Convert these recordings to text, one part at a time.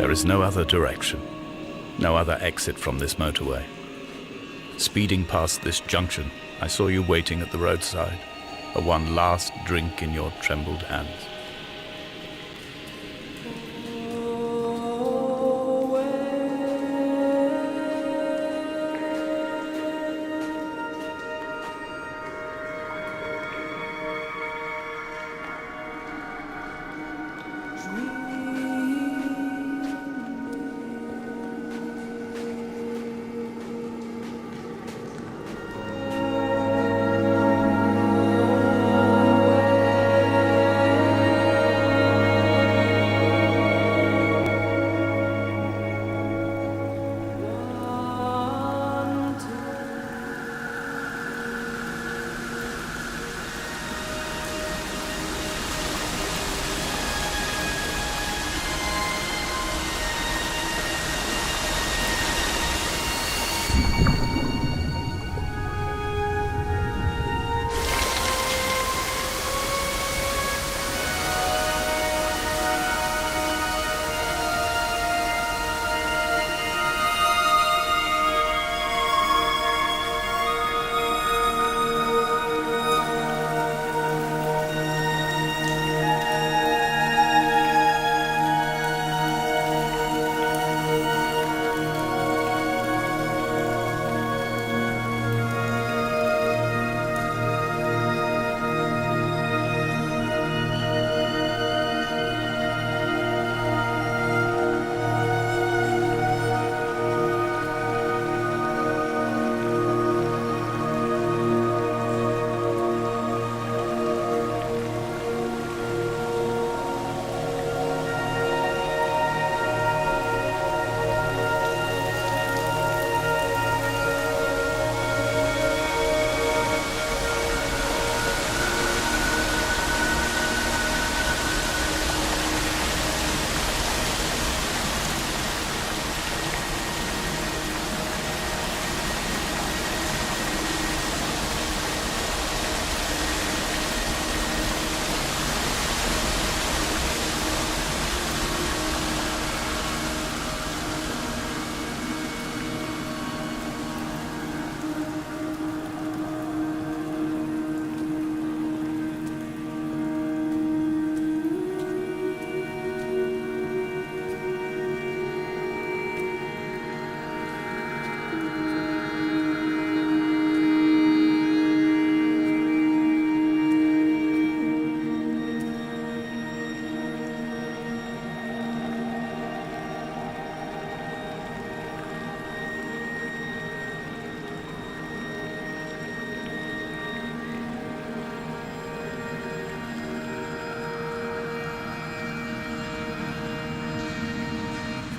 There is no other direction, no other exit from this motorway. Speeding past this junction, I saw you waiting at the roadside, a one last drink in your trembled hands.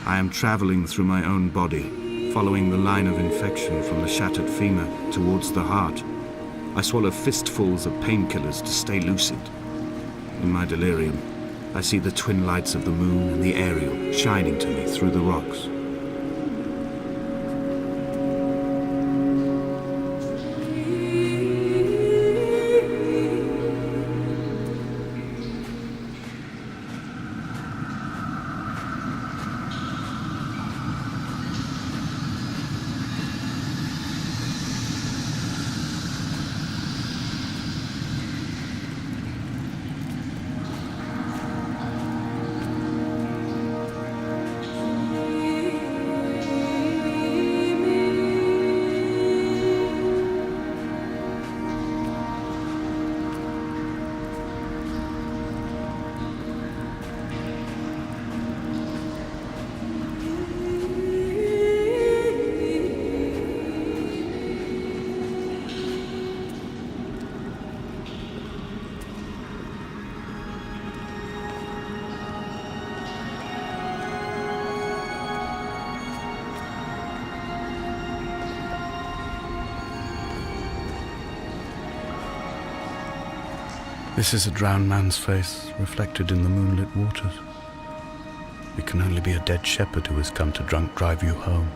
I am traveling through my own body, following the line of infection from the shattered femur towards the heart. I swallow fistfuls of painkillers to stay lucid. In my delirium, I see the twin lights of the moon and the Ariel shining to me through the rocks. This is a drowned man's face reflected in the moonlit waters. It can only be a dead shepherd who has come to drunk drive you home.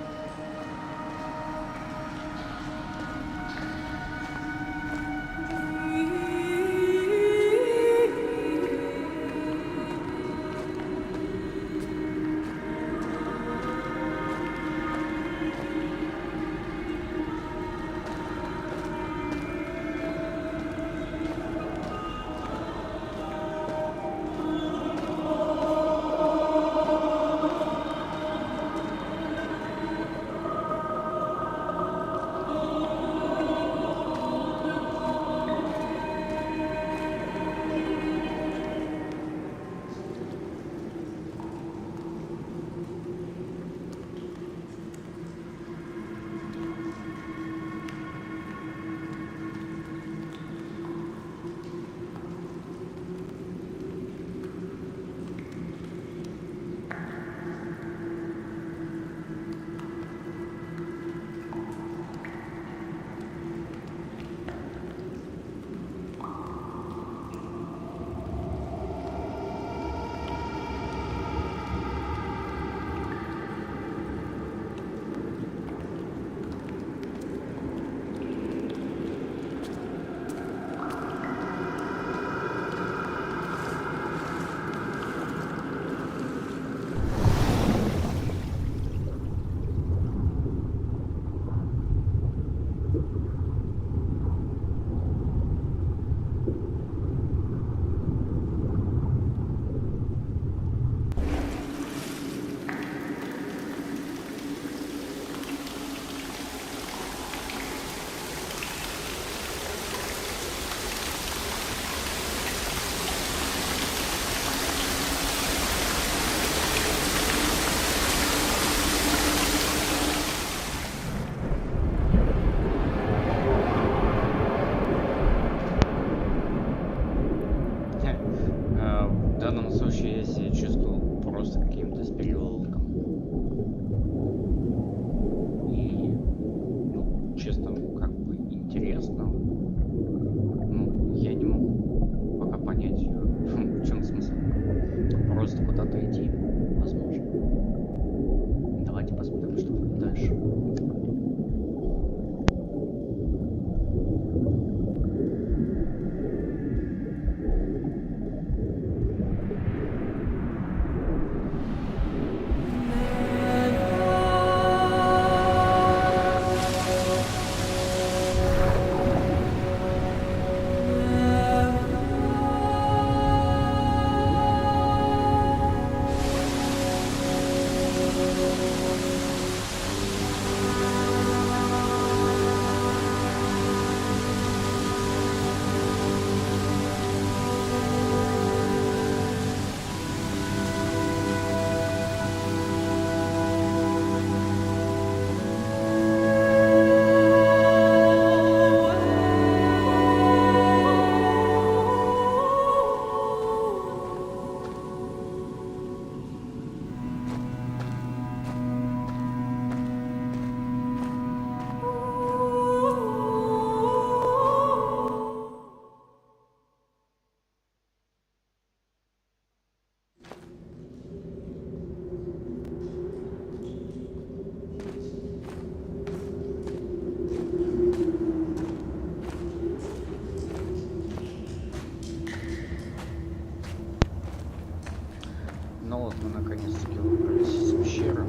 Ну вот мы наконец-таки выбрались из пещеры.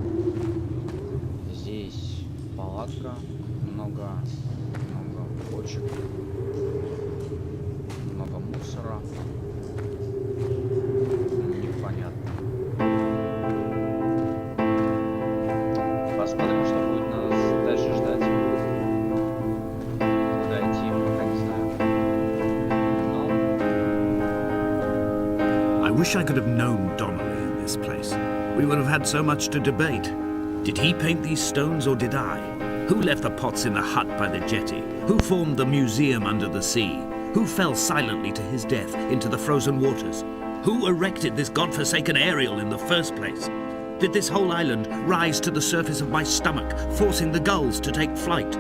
Здесь палатка, много бочек, много мусора. Непонятно. Посмотрим, что будет нас дальше ждать. Куда идти, пока не знаю. I wish I could have known Donnelly in this place. We would have had so much to debate. Did he paint these stones or did I? Who left the pots in the hut by the jetty? Who formed the museum under the sea? Who fell silently to his death into the frozen waters? Who erected this godforsaken aerial in the first place? Did this whole island rise to the surface of my stomach, forcing the gulls to take flight?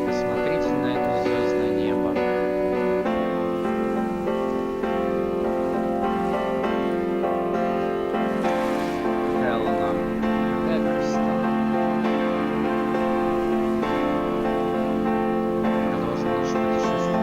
Посмотрите на это звездное небо. Какая луна, какая красота. Продолжим наше путешествие.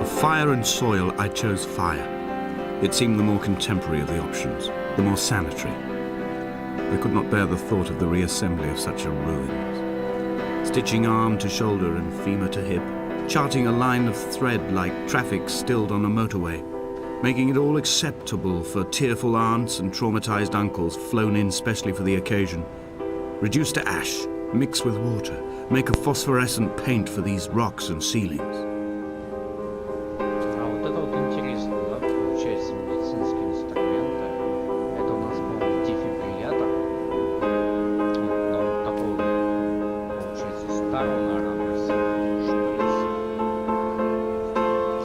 Of fire and soil, I chose fire. It seemed the more contemporary of the options, the more sanitary. I could not bear the thought of the reassembly of such a ruins. Stitching arm to shoulder and femur to hip, charting a line of thread like traffic stilled on a motorway, making it all acceptable for tearful aunts and traumatized uncles flown in specially for the occasion. Reduce to ash, mix with water, make a phosphorescent paint for these rocks and ceilings. А вот это вот интересно, да, получается медицинские инструменты. Это у нас был дефибриллятор. Но такой, получается, старого, наверное, шприц.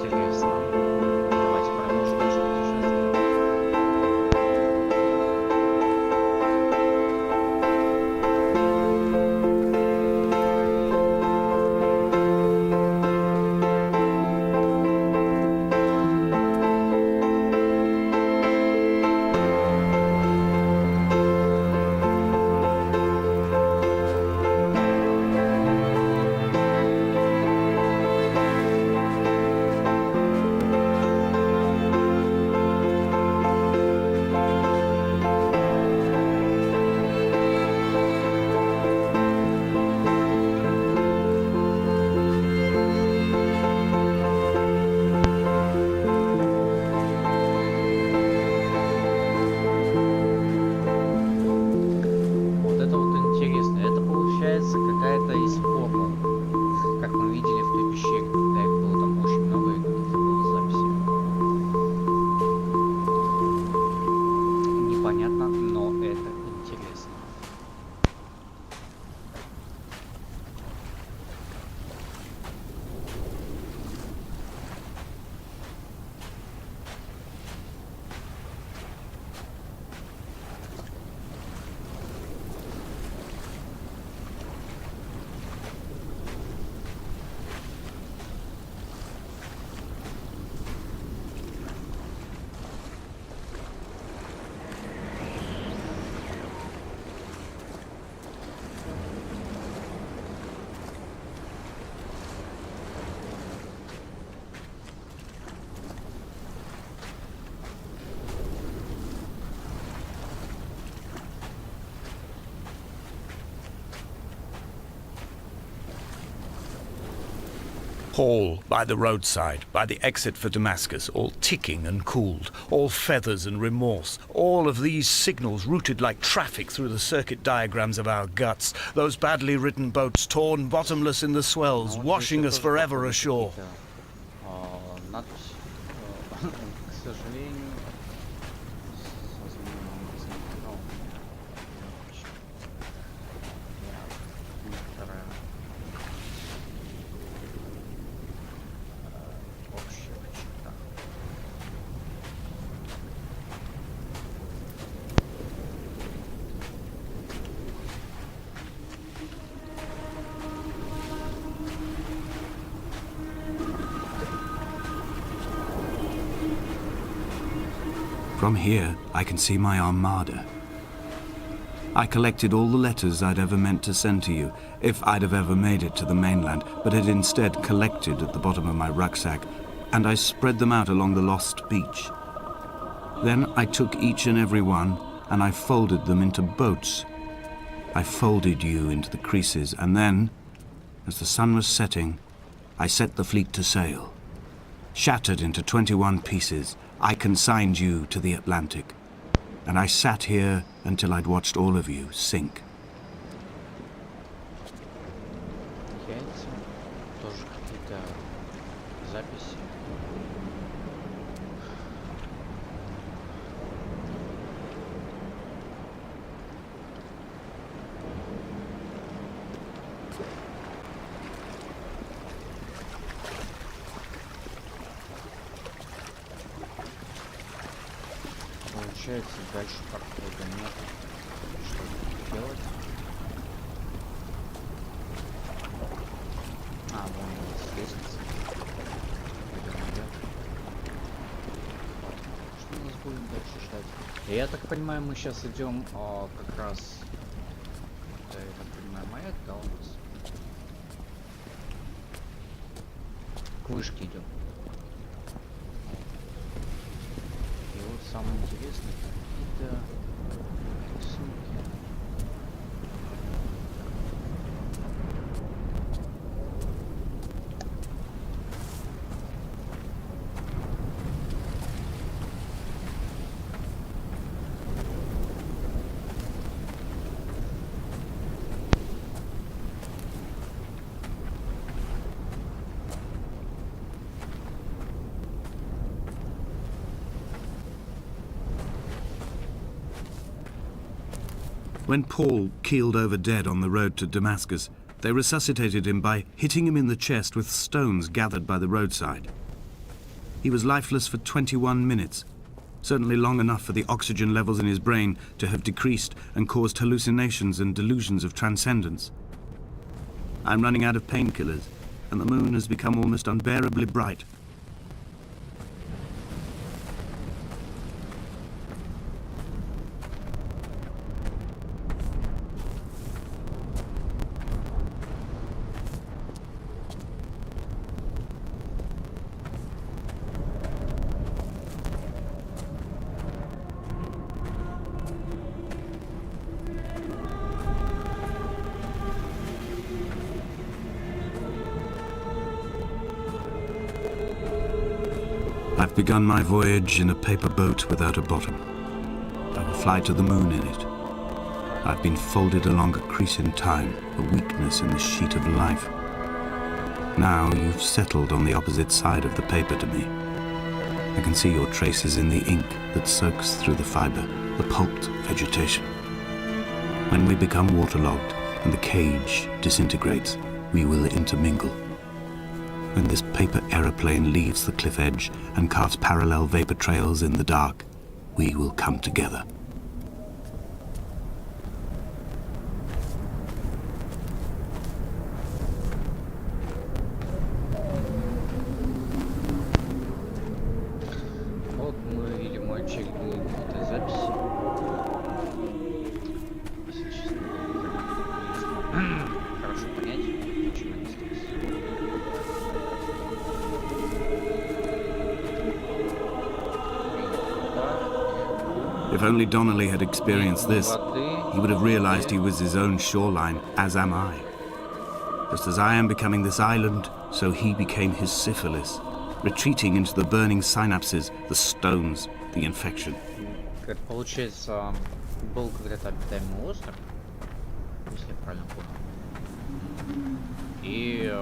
Интересно. Давайте продолжим наше путешествие. Вот это вот интересно. Это получается какая-то из формул, как мы видели в той пещере, когда их было там очень много, и где-то было записи. Непонятно, но это интересно. Hall by the roadside, by the exit for Damascus, all ticking and cooled, all feathers and remorse, all of these signals routed like traffic through the circuit diagrams of our guts, those badly written boats torn bottomless in the swells, Вот washing здесь us я тоже forever похоже ashore. какие-то, надписи. К сожалению, со змеиным языком не очень. Некоторая общая черта. From here, I can see my armada. I collected all the letters I'd ever meant to send to you, if I'd have ever made it to the mainland, but had instead collected at the bottom of my rucksack, and I spread them out along the lost beach. Then I took each and every one, and I folded them into boats. I folded you into the creases, and then, as the sun was setting, I set the fleet to sail. Shattered into 21 pieces, I consigned you to the Atlantic, and I sat here until I'd watched all of you sink. Яйца. Тоже какие-то записи. Получается, дальше подхода нет. Что тут делать? А, вон у нас лестница. Пойдем наверх. Что нас будет дальше ждать? Я так понимаю, мы сейчас идем как раз... Это, я так понимаю, маяк, да, у нас? К вышке идем. И вот самое интересное, какие-то рисунки. When Paul keeled over dead on the road to Damascus, they resuscitated him by hitting him in the chest with stones gathered by the roadside. He was lifeless for 21 minutes, certainly long enough for the oxygen levels in his brain to have decreased and caused hallucinations and delusions of transcendence. I'm running out of painkillers, and the moon has become almost unbearably bright. I've begun my voyage in a paper boat without a bottom. I will fly to the moon in it. I've been folded along a crease in time, a weakness in the sheet of life. Now you've settled on the opposite side of the paper to me. I can see your traces in the ink that soaks through the fiber, the pulped vegetation. When we become waterlogged and the cage disintegrates, we will intermingle. When this paper aeroplane leaves the cliff edge and carves parallel vapor trails in the dark, we will come together. Вот мы видим очередные какие-то записи. Если честно, хорошо понять, почему они здесь. If only Donnelly had experienced this, he would have realized he was his own shoreline, as am I. Just as I am becoming this island, so he became his syphilis, retreating into the burning synapses, the stones, the infection. Это получается, был когда-то обитаемый остров, если я правильно понял. И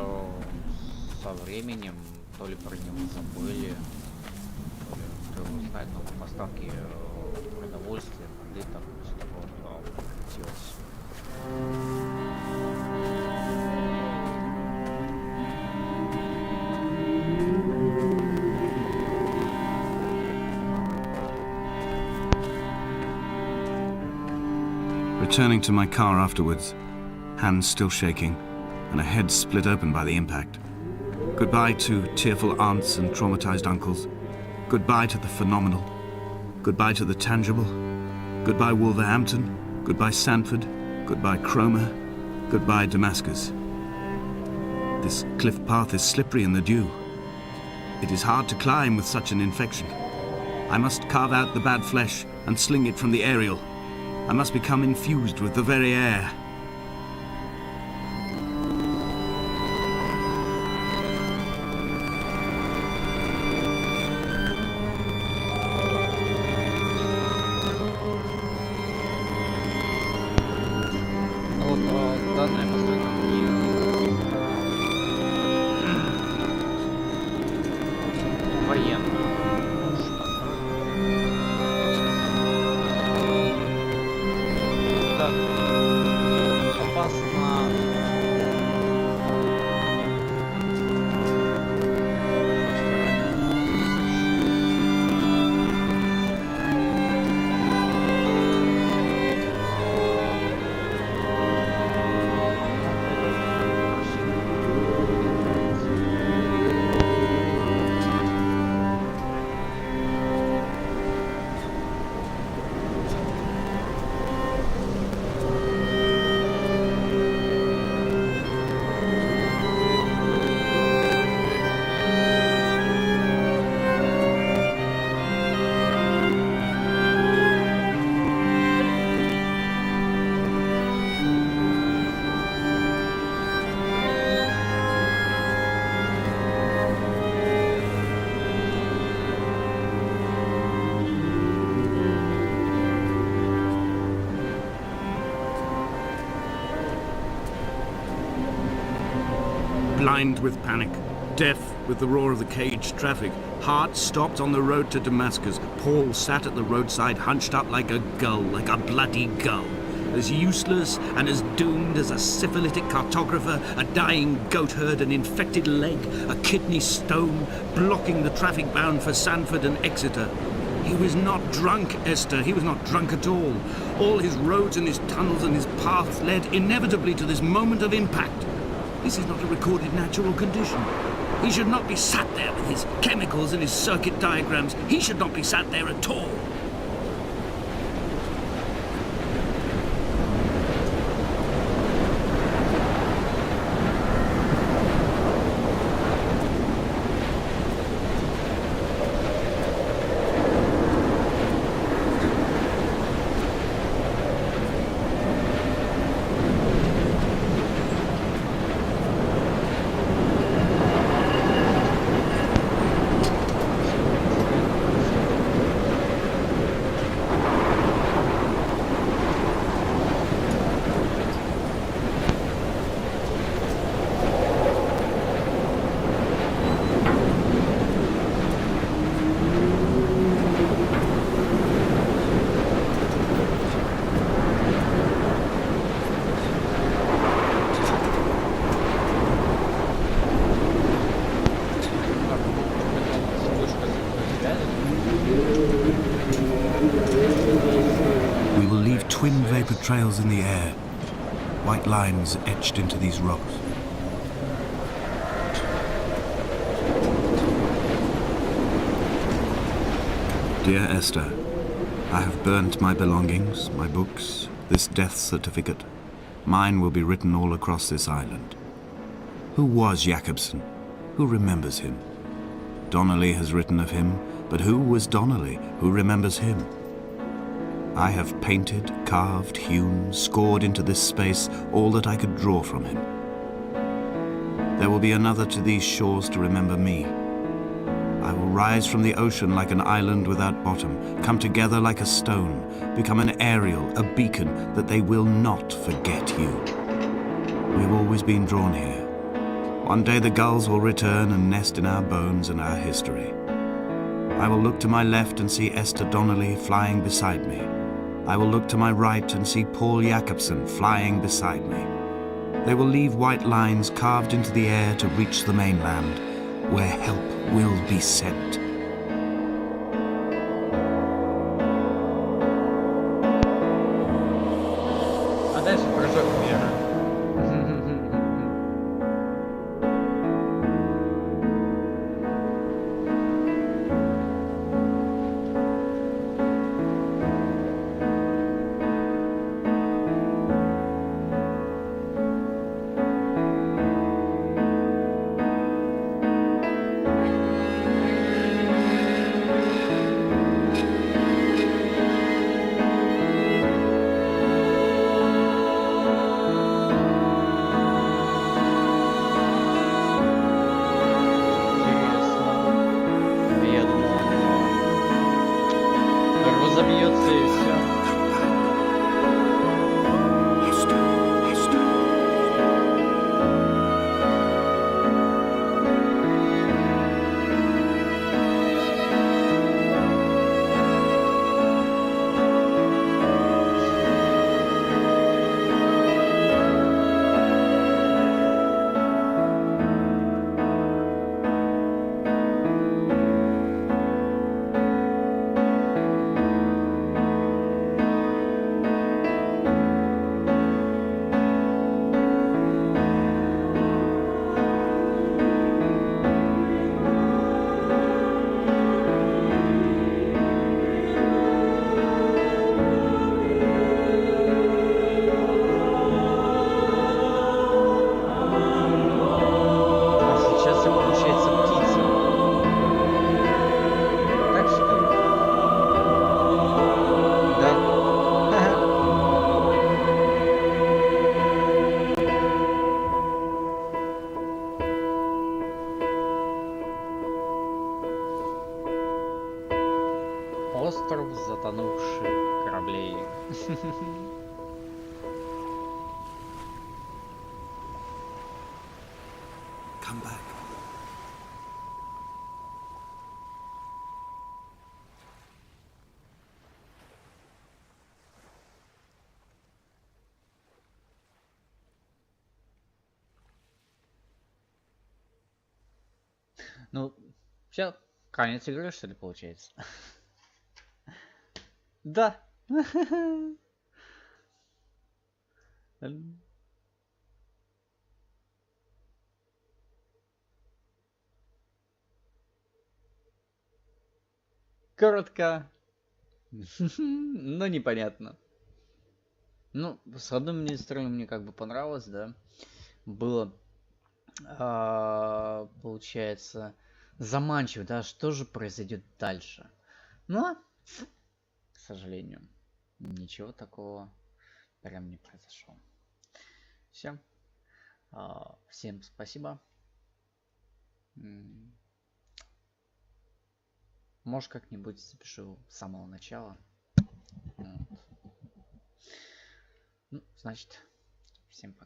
со временем то ли про него забыли, то ли кто его знает, но поставки продовольствия, воды, там все такое прекратилось. Returning to my car afterwards, hands still shaking, and a head split open by the impact. Goodbye to tearful aunts and traumatized uncles. Goodbye to the phenomenal. Goodbye to the tangible. Goodbye Wolverhampton. Goodbye Sanford. Goodbye Cromer. Goodbye Damascus. This cliff path is slippery in the dew. It is hard to climb with such an infection. I must carve out the bad flesh and sling it from the aerial. I must become infused with the very air. Вот данная постройка военная. Так, опасно. Blind with panic, deaf with the roar of the caged traffic, heart stopped on the road to Damascus, Paul sat at the roadside hunched up like a gull, like a bloody gull, as useless and as doomed as a syphilitic cartographer, a dying goat herd, an infected leg, a kidney stone, blocking the traffic bound for Sanford and Exeter. He was not drunk, Esther. He was not drunk at all. All his roads and his tunnels and his paths led inevitably to this moment of impact. This is not a recorded natural condition. He should not be sat there with his chemicals and his circuit diagrams. He should not be sat there at all. We will leave twin vapor trails in the air, white lines etched into these rocks. Dear Esther, I have burnt my belongings, my books, this death certificate. Mine will be written all across this island. Who was Jakobsen? Who remembers him? Donnelly has written of him, but who was Donnelly? Who remembers him? I have painted, carved, hewn, scored into this space all that I could draw from him. There will be another to these shores to remember me. I will rise from the ocean like an island without bottom, come together like a stone, become an aerial, a beacon, that they will not forget you. We have always been drawn here. One day the gulls will return and nest in our bones and our history. I will look to my left and see Esther Donnelly flying beside me. I will look to my right and see Paul Jakobsen flying beside me. They will leave white lines carved into the air to reach the mainland, where help will be sent. А дальше прыжок вверх. Остров затонувших кораблей. Come back. Ну, все, конец игры, что ли, получается? Да. Коротко, но непонятно. Ну, с одной стороны, мне как бы понравилось, да. Было, получается, заманчиво, да, что же произойдет дальше. Но, к сожалению, ничего такого прям не произошло. Все. Всем спасибо. Может, как-нибудь запишу с самого начала. Вот. Ну, значит, всем пока.